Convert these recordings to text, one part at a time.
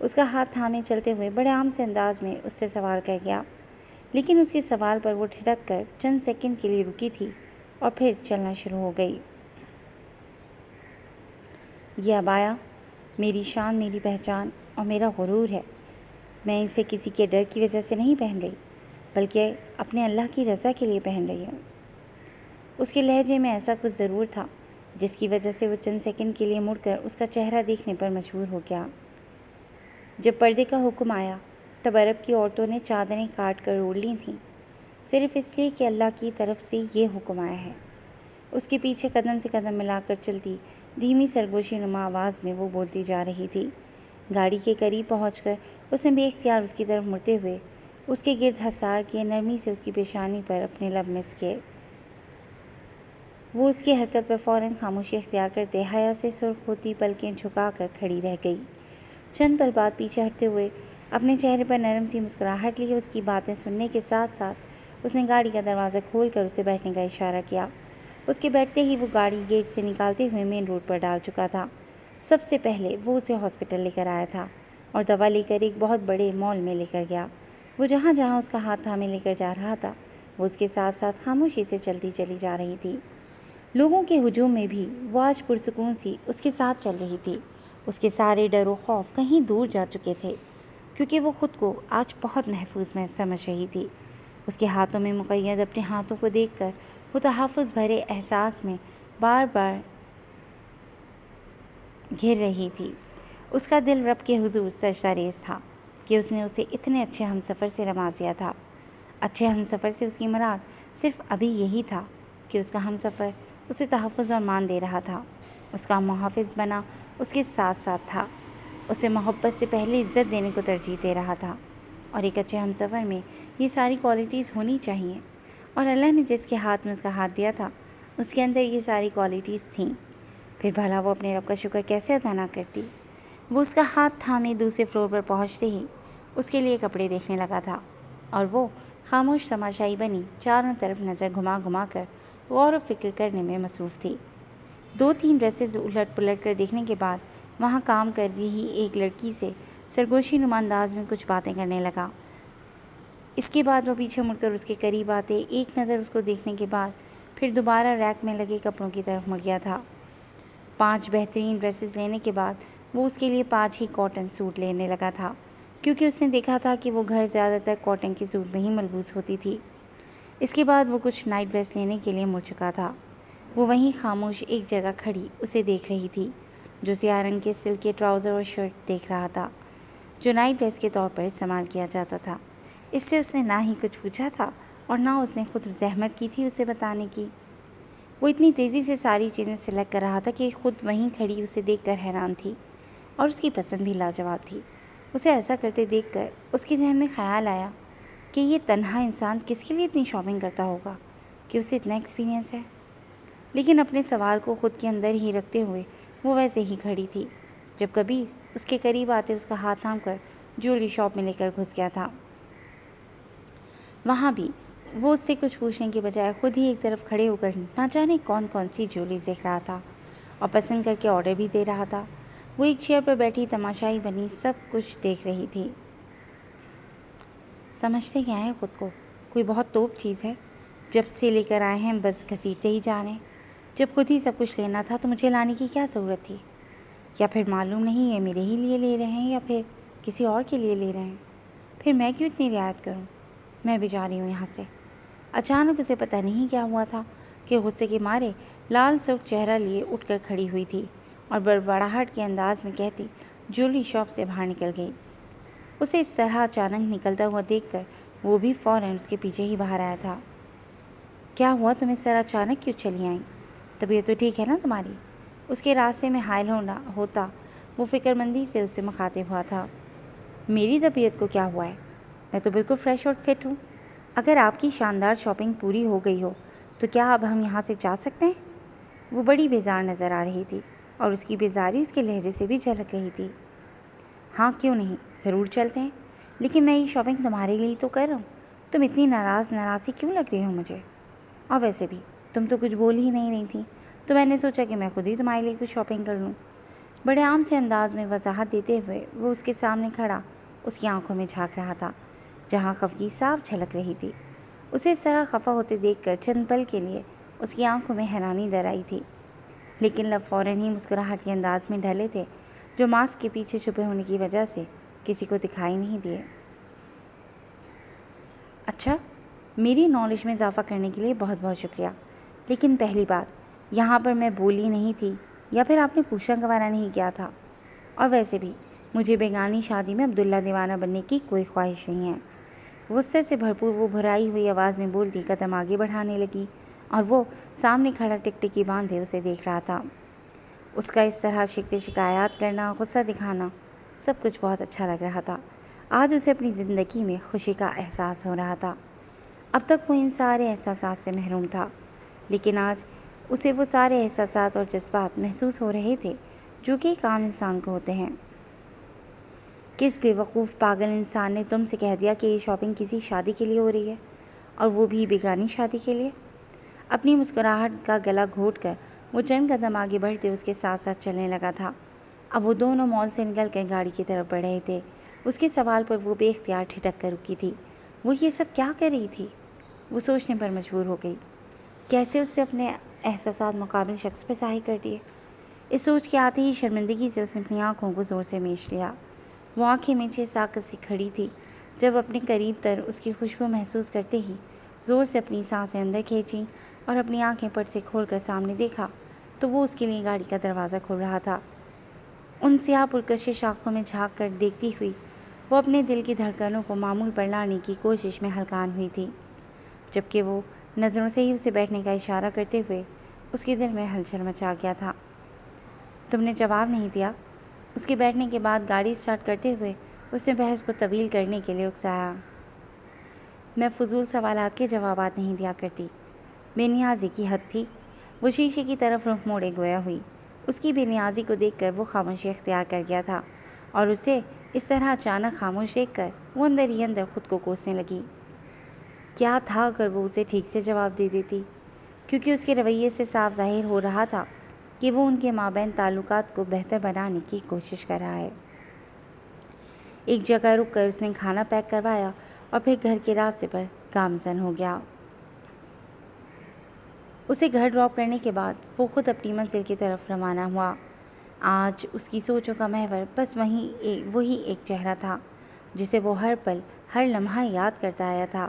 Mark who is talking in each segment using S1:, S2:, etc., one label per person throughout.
S1: اس کا ہاتھ تھامے چلتے ہوئے بڑے عام سے انداز میں اس سے سوال کر گیا، لیکن اس کے سوال پر وہ ٹھڑک کر چند سیکنڈ کے لیے رکی تھی اور پھر چلنا شروع ہو گئی۔ یہ عبایا میری شان، میری پہچان اور میرا غرور ہے۔ میں اسے کسی کے ڈر کی وجہ سے نہیں پہن رہی، بلکہ اپنے اللہ کی رضا کے لیے پہن رہی ہوں۔ اس کے لہجے میں ایسا کچھ ضرور تھا جس کی وجہ سے وہ چند سیکنڈ کے لیے مڑ کر اس کا چہرہ دیکھنے پر مجبور ہو گیا۔ جب پردے کا حکم آیا تب عرب کی عورتوں نے چادریں کاٹ کر اوڑھ لی تھیں، صرف اس لیے کہ اللہ کی طرف سے یہ حکم آیا ہے۔ اس کے پیچھے قدم سے قدم ملا کر چلتی دھیمی سرگوشی نما آواز میں وہ بولتی جا رہی تھی۔ گاڑی کے قریب پہنچ کر اس نے بے اختیار اس کی طرف مڑتے ہوئے اس کے گرد حسار کیے، نرمی سے اس کی پیشانی پر اپنے لب مس کیے۔ وہ اس کی حرکت پر فوراً خاموشی اختیار کرتے حیا سے سرخ ہوتی پلکیں جھکا کر کھڑی رہ گئی۔ چند پل بعد پیچھے ہٹتے ہوئے اپنے چہرے پر نرم سی مسکراہٹ لیے اس کی باتیں سننے کے ساتھ ساتھ اس نے گاڑی کا دروازہ کھول کر اسے بیٹھنے کا اشارہ کیا۔ اس کے بیٹھتے ہی وہ گاڑی گیٹ سے نکالتے ہوئے مین روڈ پر ڈال چکا تھا۔ سب سے پہلے وہ اسے ہاسپٹل لے کر آیا تھا اور دوا لے کر ایک بہت بڑے مال میں لے کر گیا۔ وہ جہاں جہاں اس کا ہاتھ تھامے لے کر جا رہا تھا وہ اس کے ساتھ ساتھ خاموشی سے چلتی چلی جا رہی تھی۔ لوگوں کے ہجوم میں بھی وہ آج پرسکون سی اس کے ساتھ چل رہی تھی۔ اس کے سارے ڈر و خوف کہیں دور جا چکے تھے، کیونکہ وہ خود کو آج بہت محفوظ میں سمجھ رہی تھی۔ اس کے ہاتھوں میں مقید اپنے ہاتھوں کو دیکھ کر وہ تحفظ بھرے احساس میں بار بار گھر رہی تھی۔ اس کا دل رب کے حضور سجدہ ریز تھا کہ اس نے اسے اتنے اچھے ہمسفر سے نوازیا تھا۔ اچھے ہمسفر سے اس کی مراد صرف ابھی یہی تھا کہ اس کا ہمسفر اسے تحفظ اور مان دے رہا تھا، اس کا محافظ بنا اس کے ساتھ ساتھ تھا، اسے محبت سے پہلے عزت دینے کو ترجیح دے رہا تھا۔ اور ایک اچھے ہمسفر میں یہ ساری کوالٹیز ہونی چاہیے، اور اللہ نے جس کے ہاتھ میں اس کا ہاتھ دیا تھا اس کے اندر یہ ساری کوالٹیز تھیں۔ پھر بھلا وہ اپنے رب کا شکر کیسے ادا نہ کرتی؟ وہ اس کا ہاتھ تھامے دوسرے فلور پر پہنچتے ہی اس کے لیے کپڑے دیکھنے لگا تھا، اور وہ خاموش تماشائی بنی چاروں طرف نظر گھما گھما کر غور و فکر کرنے میں مصروف تھی۔ 2-3 ڈریسز الٹ پلٹ کر دیکھنے کے بعد وہاں کام کر رہی ایک لڑکی سے سرگوشی نما انداز میں کچھ باتیں کرنے لگا۔ اس کے بعد وہ پیچھے مڑ کر اس کے قریب آتے ایک نظر اس کو دیکھنے کے بعد پھر دوبارہ ریک میں لگے کپڑوں کی طرف مڑ گیا تھا۔ 5 بہترین ڈریسز لینے کے بعد وہ اس کے لیے 5 ہی کاٹن سوٹ لینے لگا تھا، کیونکہ اس نے دیکھا تھا کہ وہ گھر زیادہ تر کاٹن کے سوٹ میں ہی ملبوس ہوتی تھی۔ اس کے بعد وہ کچھ نائٹ ڈریس لینے کے لیے مڑ چکا تھا۔ وہ وہیں خاموش ایک جگہ کھڑی اسے دیکھ رہی تھی، جو سیاہ رنگ کے سلک کے ٹراؤزر اور شرٹ دیکھ رہا تھا، جو نائٹ ڈریس کے طور پر استعمال کیا جاتا تھا۔ اس سے اس نے نہ ہی کچھ پوچھا تھا اور نہ اس نے خود زحمت کی تھی اسے بتانے کی۔ وہ اتنی تیزی سے ساری چیزیں سلیکٹ کر رہا تھا کہ خود وہیں کھڑی اسے دیکھ کر حیران تھی، اور اس کی پسند بھی لاجواب تھی۔ اسے ایسا کرتے دیکھ کر اس کے ذہن میں خیال آیا کہ یہ تنہا انسان کس کے لیے اتنی شاپنگ کرتا ہوگا کہ اسے اتنا ایکسپیرینس ہے۔ لیکن اپنے سوال کو خود کے اندر ہی رکھتے ہوئے وہ ویسے ہی کھڑی تھی جب کبھی اس کے قریب آتے اس کا ہاتھ تھام کر جویلری شاپ میں لے کر گھس گیا تھا۔ وہاں بھی وہ اس سے کچھ پوچھنے کے بجائے خود ہی ایک طرف کھڑے ہو کر نہ جانے کون کون سی جویلری دیکھ رہا تھا اور پسند کر کے آرڈر بھی دے رہا تھا۔ وہ ایک چیئر پر بیٹھی تماشائی بنی سب کچھ دیکھ رہی تھی۔ سمجھتے کیا ہیں خود کو؟ کوئی بہت توپ چیز ہے، جب سے لے کر آئے ہیں بس گھسیٹتے ہی جا رہے ہیں۔ جب خود ہی سب کچھ لینا تھا تو مجھے لانے کی کیا ضرورت تھی؟ یا پھر معلوم نہیں ہے میرے ہی لیے لے رہے ہیں یا پھر کسی اور کے لیے لے رہے ہیں؟ پھر میں کیوں اتنی رعایت کروں؟ میں بھی جا رہی ہوں یہاں سے۔ اچانک اسے پتہ نہیں کیا ہوا تھا کہ غصے کے مارے لال سرخ چہرہ لیے اٹھ کر کھڑی ہوئی تھی اور بڑبڑاہٹ کے انداز میں کہتی جویلری شاپ سے باہر نکل گئی۔ اسے اس طرح اچانک نکلتا ہوا دیکھ کر وہ بھی فوراً اس کے پیچھے ہی باہر آیا تھا۔ کیا ہوا، تم اس طرح اچانک کیوں چلی آئیں؟ طبیعت تو ٹھیک ہے نا تمہاری؟ اس کے راستے میں حائل ہوتا وہ فکر مندی سے اس سے مخاطب ہوا تھا۔ میری طبیعت کو کیا ہوا ہے؟ میں تو بالکل فریش اور فٹ ہوں۔ اگر آپ کی شاندار شاپنگ پوری ہو گئی ہو تو کیا اب ہم یہاں سے جا سکتے ہیں؟ وہ بڑی بیزار نظر آ رہی تھی اور اس کی بیزاری اس کے لہجے سے بھی جھلک رہی تھی۔ ہاں کیوں نہیں، ضرور چلتے ہیں، لیکن میں یہ شاپنگ تمہارے لیے تو کر رہا ہوں۔ تم اتنی ناراضی کیوں لگ رہی ہو مجھے؟ اور ویسے بھی تم تو کچھ بول ہی نہیں رہی تھی، تو میں نے سوچا کہ میں خود ہی تمہارے لیے کچھ شاپنگ کر لوں۔ بڑے عام سے انداز میں وضاحت دیتے ہوئے وہ اس کے سامنے کھڑا اس کی آنکھوں میں جھانک رہا تھا، جہاں خفگی صاف جھلک رہی تھی۔ اسے اس طرح خفا ہوتے دیکھ کر چند پل کے لیے اس کی آنکھوں میں حیرانی در آئی تھی، لیکن لب فوراً ہی مسکراہٹ کے انداز میں ڈھلے تھے، جو ماسک کے پیچھے چھپے ہونے کی وجہ سے کسی کو دکھائی نہیں دیے۔ اچھا، میری نالج میں اضافہ کرنے کے لیے بہت بہت شکریہ، لیکن پہلی بات، یہاں پر میں بولی نہیں تھی یا پھر آپ نے پوچھنا گوارا نہیں کیا تھا، اور ویسے بھی مجھے بیگانی شادی میں عبداللہ دیوانہ بننے کی کوئی خواہش نہیں ہے۔ غصے سے بھرپور وہ بھرائی ہوئی آواز میں بولتی قدم آگے بڑھانے لگی، اور وہ سامنے کھڑا ٹکٹکی باندھے اسے دیکھ رہا تھا۔ اس کا اس طرح شکوے شکایات کرنا، غصہ دکھانا، سب کچھ بہت اچھا لگ رہا تھا۔ آج اسے اپنی زندگی میں خوشی کا احساس ہو رہا تھا۔ اب تک وہ ان سارے احساسات سے محروم تھا، لیکن آج اسے وہ سارے احساسات اور جذبات محسوس ہو رہے تھے جو کہ ایک عام انسان کو ہوتے ہیں۔ کس بے وقوف پاگل انسان نے تم سے کہہ دیا کہ یہ شاپنگ کسی شادی کے لیے ہو رہی ہے، اور وہ بھی بیگانی شادی کے لیے؟ اپنی مسکراہٹ کا گلا گھونٹ کر وہ چند قدم آگے بڑھتے اس کے ساتھ ساتھ چلنے لگا تھا۔ اب وہ دونوں مال سے نکل کر گاڑی کی طرف بڑھ رہے تھے۔ اس کے سوال پر وہ بے اختیار ٹھٹک کر رکی تھی۔ وہ یہ سب کیا کر رہی تھی؟ وہ سوچنے پر مجبور ہو گئی، کیسے اس سے اپنے احساسات مقابل شخص پر ظاہر کر دیے۔ اس سوچ کے آتے ہی شرمندگی سے اس نے اپنی آنکھوں کو زور سے میچ لیا۔ وہ آنکھیں میچے ساکت سی کھڑی تھی، جب اپنے قریب تر اس کی خوشبو محسوس کرتے ہی زور سے اپنی سانسیں اندر کھینچیں اور اپنی آنکھیں پٹ سے کھول کر سامنے دیکھا تو وہ اس کے لیے گاڑی کا دروازہ کھول رہا تھا۔ ان سیاہ پرکشش آنکھوں میں جھانک کر دیکھتی ہوئی وہ اپنے دل کی دھڑکنوں کو معمول پر لانے کی کوشش میں ہلکان ہوئی تھی، جبکہ وہ نظروں سے ہی اسے بیٹھنے کا اشارہ کرتے ہوئے اس کے دل میں ہلچل مچا گیا تھا۔ تم نے جواب نہیں دیا؟ اس کے بیٹھنے کے بعد گاڑی اسٹارٹ کرتے ہوئے اس نے بحث کو طویل کرنے کے لیے اکسایا۔ میں فضول سوالات کے جوابات نہیں دیا کرتی۔ بے نیازی کی حد تھی۔ وہ شیشے کی طرف رخ موڑے گویا ہوئی۔ اس کی بے نیازی کو دیکھ کر وہ خاموشی اختیار کر گیا تھا، اور اسے اس طرح اچانک خاموش دیکھ کر وہ اندر ہی اندر خود کو کوسنے لگی۔ کیا تھا اگر وہ اسے ٹھیک سے جواب دے دیتی؟ کیونکہ اس کے رویے سے صاف ظاہر ہو رہا تھا کہ وہ ان کے مابین تعلقات کو بہتر بنانے کی کوشش کر رہا ہے۔ ایک جگہ رک کر اس نے کھانا پیک کروایا اور پھر گھر کے راستے پر گامزن ہو گیا۔ اسے گھر ڈراپ کرنے کے بعد وہ خود اپنی منزل کی طرف روانہ ہوا۔ آج اس کی سوچوں کا محور بس وہی ایک چہرہ تھا جسے وہ ہر پل ہر لمحہ یاد کرتا آیا تھا،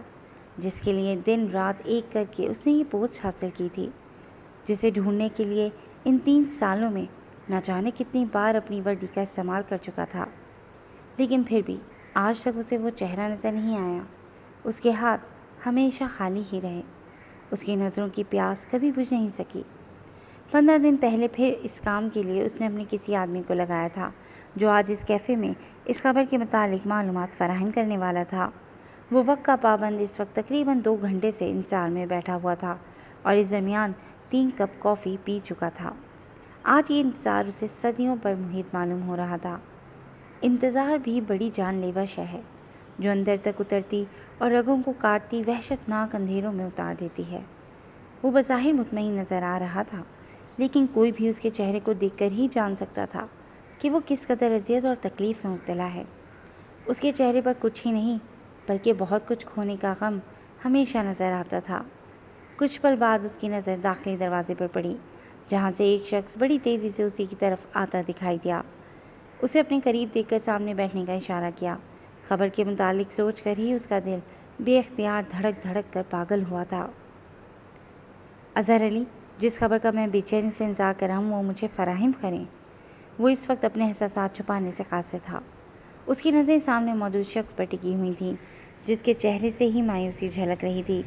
S1: جس کے لیے دن رات ایک کر کے اس نے یہ پوسٹ حاصل کی تھی، جسے ڈھونڈنے کے لیے ان 3 سالوں میں نہ جانے کتنی بار اپنی وردی کا استعمال کر چکا تھا، لیکن پھر بھی آج تک اسے وہ چہرہ نظر نہیں آیا۔ اس کے ہاتھ ہمیشہ خالی ہی رہے، اس کی نظروں کی پیاس کبھی بجھ نہیں سکی۔ 15 دن پہلے پھر اس کام کے لیے اس نے اپنے کسی آدمی کو لگایا تھا جو آج اس کیفے میں اس خبر کے متعلق معلومات فراہم کرنے والا تھا۔ وہ وقت کا پابند اس وقت تقریباً 2 گھنٹے سے انتظار میں بیٹھا ہوا تھا اور اس درمیان 3 کپ کافی پی چکا تھا۔ آج یہ انتظار اسے صدیوں پر محیط معلوم ہو رہا تھا۔ انتظار بھی بڑی جان لیوا شے ہے جو اندر تک اترتی اور رگوں کو کاٹتی وحشت ناک اندھیروں میں اتار دیتی ہے۔ وہ بظاہر مطمئن نظر آ رہا تھا، لیکن کوئی بھی اس کے چہرے کو دیکھ کر ہی جان سکتا تھا کہ وہ کس قدر اذیت اور تکلیف میں مبتلا ہے۔ اس کے چہرے پر کچھ ہی نہیں بلکہ بہت کچھ کھونے کا غم ہمیشہ نظر آتا تھا۔ کچھ پل بعد اس کی نظر داخلی دروازے پر پڑی، جہاں سے ایک شخص بڑی تیزی سے اسی کی طرف آتا دکھائی دیا۔ اسے اپنے قریب دیکھ کر سامنے بیٹھنے کا اشارہ کیا۔ خبر کے متعلق سوچ کر ہی اس کا دل بے اختیار دھڑک دھڑک کر پاگل ہوا تھا۔ اظہر علی، جس خبر کا میں بے چینی سے انتظار کر رہا ہوں وہ مجھے فراہم کریں۔ وہ اس وقت اپنے احساسات چھپانے سے قاصر تھا۔ اس کی نظریں سامنے موجود شخص پر ٹکی ہوئی تھیں، جس کے چہرے سے ہی مایوسی جھلک رہی تھی،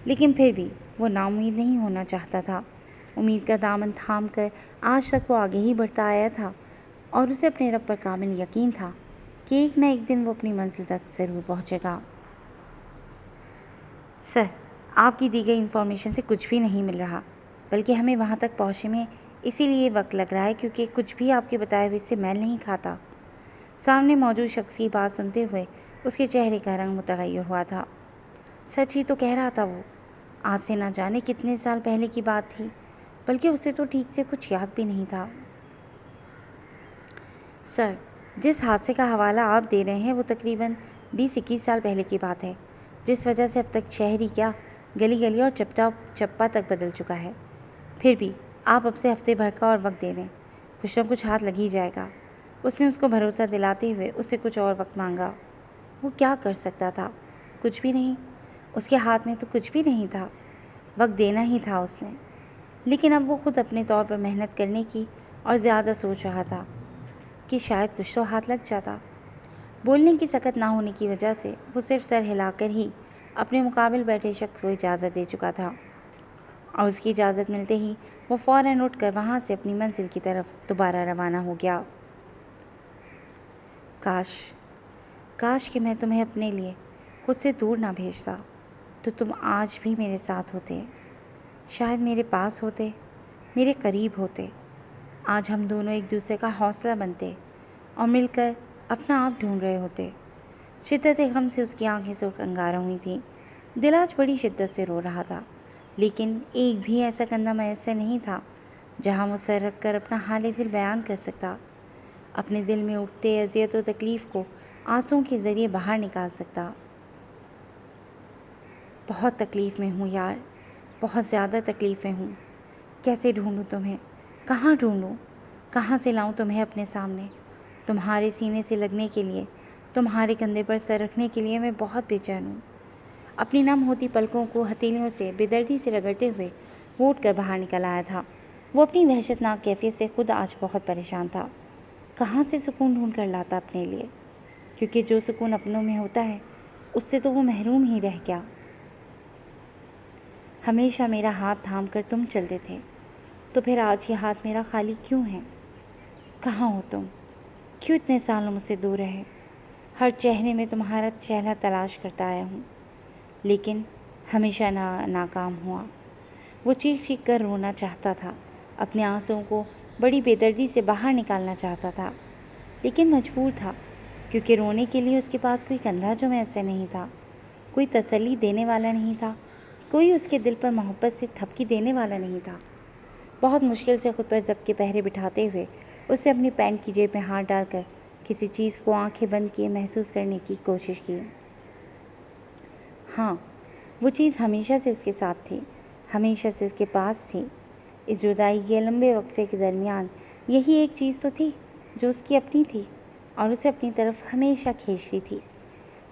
S1: لیکن پھر بھی وہ نا امید نہیں ہونا چاہتا تھا۔ امید کا دامن تھام کر آج تک وہ آگے ہی بڑھتا آیا تھا، اور اسے اپنے رب پر کامل یقین تھا کہ ایک نہ ایک دن وہ اپنی منزل تک ضرور پہنچے گا۔ سر، آپ کی دی گئی انفارمیشن سے کچھ بھی نہیں مل رہا، بلکہ ہمیں وہاں تک پہنچنے میں اسی لیے وقت لگ رہا ہے کیونکہ کچھ بھی آپ کے بتائے ہوئے سے میل نہیں کھاتا۔ سامنے موجود شخص کی بات سنتے ہوئے اس کے چہرے کا رنگ متغیر ہوا تھا۔ سچ ہی تو کہہ رہا تھا وہ۔ آج سے نہ جانے کتنے سال پہلے کی بات تھی، بلکہ اسے تو ٹھیک سے کچھ یاد بھی نہیں تھا۔ سر، جس حادثے کا حوالہ آپ دے رہے ہیں وہ تقریباً 20-21 سال پہلے کی بات ہے، جس وجہ سے اب تک شہر ہی کیا گلی گلی اور چپا تک بدل چکا ہے۔ پھر بھی آپ اب سے ہفتے بھر کا اور وقت دے دیں، کچھ نہ کچھ ہاتھ لگ ہی جائے گا۔ اس نے اس کو بھروسہ دلاتے ہوئے اس سے کچھ اور وقت مانگا۔ وہ کیا کر سکتا تھا؟ کچھ بھی نہیں۔ اس کے ہاتھ میں تو کچھ بھی نہیں تھا، وقت دینا ہی تھا اس نے۔ لیکن اب وہ خود اپنے طور پر محنت کرنے کی اور زیادہ سوچ رہا تھا کہ شاید کچھ تو ہاتھ لگ جاتا۔ بولنے کی سکت نہ ہونے کی وجہ سے وہ صرف سر ہلا کر ہی اپنے مقابل بیٹھے شخص کو اجازت دے چکا تھا، اور اس کی اجازت ملتے ہی وہ فوراً اٹھ کر وہاں سے اپنی منزل کی طرف دوبارہ روانہ ہو گیا۔ کاش کہ میں تمہیں اپنے لیے خود سے دور نہ بھیجتا، تو تم آج بھی میرے ساتھ ہوتے، شاید میرے پاس ہوتے، میرے قریب ہوتے۔ آج ہم دونوں ایک دوسرے کا حوصلہ بنتے اور مل کر اپنا آپ ڈھونڈ رہے ہوتے۔ شدت غم سے اس کی آنکھیں سرخ انگارہ ہوئی تھیں۔ دل آج بڑی شدت سے رو رہا تھا، لیکن ایک بھی ایسا کندھا میسر نہیں تھا جہاں وہ سر رکھ کر اپنا حال دل بیان کر سکتا، اپنے دل میں اٹھتے اذیت و تکلیف کو آنسوؤں کے ذریعے باہر نکال سکتا۔ بہت تکلیف میں ہوں یار، بہت زیادہ تکلیف میں ہوں۔ کیسے ڈھونڈوں تمہیں؟ کہاں ڈھونڈوں؟ کہاں سے لاؤں تمہیں اپنے سامنے؟ تمہارے سینے سے لگنے کے لیے، تمہارے کندھے پر سر رکھنے کے لیے میں بہت بے چین ہوں۔ اپنی نم ہوتی پلکوں کو ہتھیلیوں سے بے دردی سے رگڑتے ہوئے وہ اٹھ کر باہر نکل آیا تھا۔ وہ اپنی وحشت ناک کیفیت سے خود آج بہت پریشان تھا۔ کہاں سے سکون ڈھونڈ کر لاتا اپنے لیے؟ کیونکہ جو سکون اپنوں میں ہوتا ہے اس سے تو وہ محروم ہی رہ گیا۔ ہمیشہ میرا ہاتھ تھام کر تم چلتے تھے، تو پھر آج یہ ہاتھ میرا خالی کیوں ہے؟ کہاں ہو تم؟ کیوں اتنے سالوں مجھ سے دور رہے؟ ہر چہرے میں تمہارا چہرہ تلاش کرتا آیا ہوں، لیکن ہمیشہ ناکام ہوا۔ وہ چیخ چیخ کر رونا چاہتا تھا، اپنے آنسوؤں کو بڑی بے دردی سے باہر نکالنا چاہتا تھا، لیکن مجبور تھا، کیونکہ رونے کے لیے اس کے پاس کوئی کندھا جو میسر نہیں تھا، کوئی تسلی دینے والا نہیں تھا، کوئی اس کے دل پر محبت سے تھپکی دینے والا نہیں تھا۔ بہت مشکل سے خود پر ضبط کے پہرے بٹھاتے ہوئے اس نے اپنی پینٹ کی جیب میں ہاتھ ڈال کر کسی چیز کو آنکھیں بند کیے محسوس کرنے کی کوشش کی۔ ہاں، وہ چیز ہمیشہ سے اس کے ساتھ تھی، ہمیشہ سے اس کے پاس تھی۔ اس جدائی کے لمبے وقفے کے درمیان یہی ایک چیز تو تھی جو اس کی اپنی تھی اور اسے اپنی طرف ہمیشہ کھینچتی تھی۔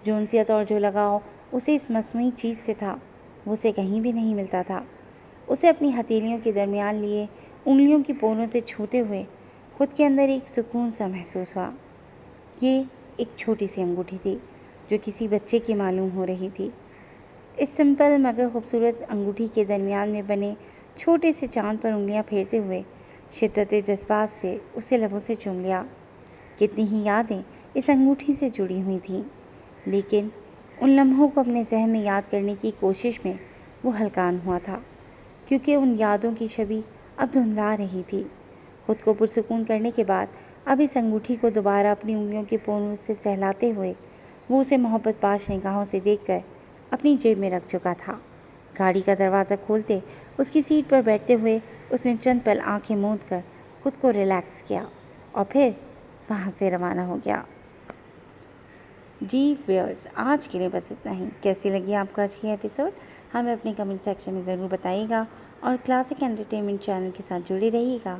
S1: جو انسیت اور جو لگاؤ اسے اس مصنوعی چیز سے تھا، وہ اسے کہیں بھی نہیں ملتا تھا۔ اسے اپنی ہتھیلیوں کے درمیان لیے انگلیوں کی پوروں سے چھوتے ہوئے خود کے اندر ایک سکون سا محسوس ہوا۔ یہ ایک چھوٹی سی انگوٹھی تھی جو کسی بچے کی معلوم ہو رہی تھی۔ اس سمپل مگر خوبصورت انگوٹھی کے درمیان میں بنے چھوٹے سے چاند پر انگلیاں پھیرتے ہوئے شدت جذبات سے اسے لبوں سے چوم لیا۔ کتنی ہی یادیں اس انگوٹھی سے جڑی ہوئی تھیں، لیکن ان لمحوں کو اپنے ذہن میں یاد کرنے کی کوشش میں وہ ہلکان ہوا تھا، کیونکہ ان یادوں کی چھبی اب دھندلا رہی تھی۔ خود کو پرسکون کرنے کے بعد اب اس انگوٹھی کو دوبارہ اپنی انگلیوں کے پونوں سے سہلاتے ہوئے وہ اسے محبت پاش نگاہوں سے دیکھ کر اپنی جیب میں رکھ چکا تھا۔ گاڑی کا دروازہ کھولتے اس کی سیٹ پر بیٹھتے ہوئے اس نے چند پل آنکھیں موند کر خود کو ریلیکس کیا اور پھر وہاں سے روانہ ہو گیا۔ جی ویئرز، آج کے لیے بس اتنا ہی۔ کیسی لگی آپ کو آج کی ایپیسوڈ؟ ہمیں اپنے کمنٹ سیکشن میں ضرور بتائیے گا، اور کلاسک انٹرٹینمنٹ چینل کے ساتھ جڑے رہیے گا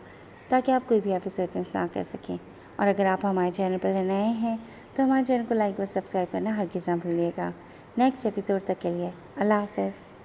S1: تاکہ آپ کوئی بھی ایپیسوڈ مس نہ کر سکیں۔ اور اگر آپ ہمارے چینل پر نئے ہیں تو ہمارے چینل کو لائک اور سبسکرائب کرنا ہرگز نہ بھولیے گا۔ نیکسٹ ایپیسوڈ تک کے لیے اللہ حافظ۔